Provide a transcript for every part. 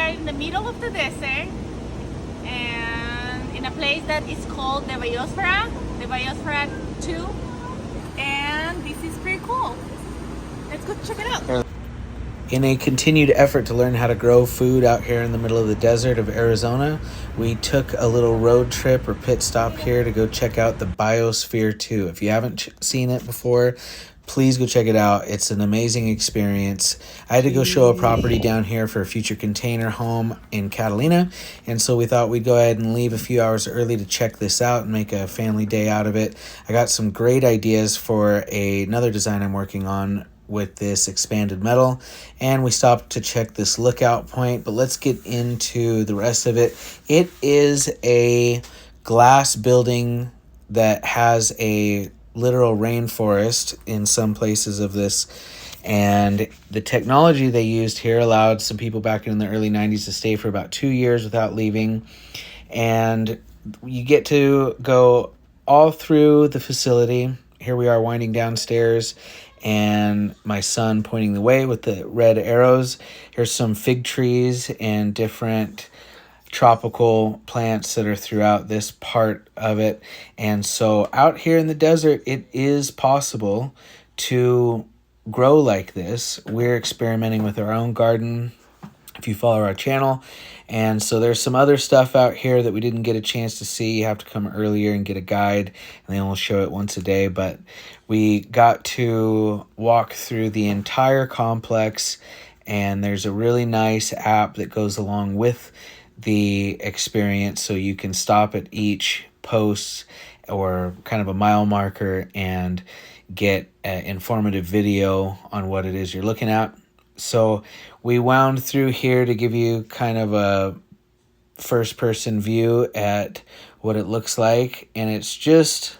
are in the middle of the desert and in a place that is called the Biosphere 2. And this is pretty cool. Let's go check it out. In a continued effort to learn how to grow food out here in the middle of the desert of Arizona, we took a little road trip or pit stop here to go check out the Biosphere 2. If you haven't seen it before, please go check it out. It's an amazing experience. I had to go show a property down here for a future container home in Catalina, and so we thought we'd go ahead and leave a few hours early to check this out and make a family day out of it. I got some great ideas for another design I'm working on with this expanded metal, and we stopped to check this lookout point, but let's get into the rest of it. It is a glass building that has a literal rainforest in some places of this, and the technology they used here allowed some people back in the early 90s to stay for about 2 years without leaving, and you get to go all through the facility. Here we are winding downstairs, and my son pointing the way with the red arrows. Here's some fig trees and different tropical plants that are throughout this part of it. And so out here in the desert, it is possible to grow like this. We're experimenting with our own garden, if you follow our channel. And so there's some other stuff out here that we didn't get a chance to see. You have to come earlier and get a guide, and they only show it once a day. But we got to walk through the entire complex, and there's a really nice app that goes along with the experience, so you can stop at each post or kind of a mile marker and get an informative video on what it is you're looking at. So we wound through here to give you kind of a first-person view at what it looks like, and it's just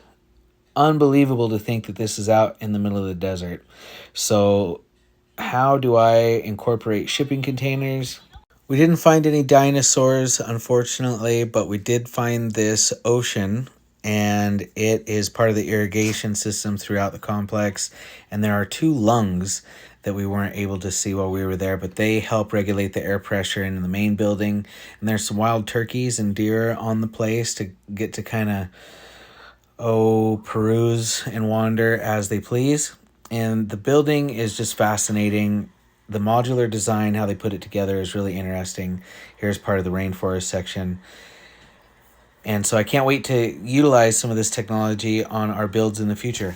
unbelievable to think that this is out in the middle of the desert. So how do I incorporate shipping containers? We didn't find any dinosaurs, unfortunately, but we did find this ocean, and it is part of the irrigation system throughout the complex, and there are 2 lungs that we weren't able to see while we were there, but they help regulate the air pressure in the main building. And there's some wild turkeys and deer on the place to get to kind of peruse and wander as they please. And the building is just fascinating. The modular design, how they put it together, is really interesting. Here's part of the rainforest section. And so I can't wait to utilize some of this technology on our builds in the future.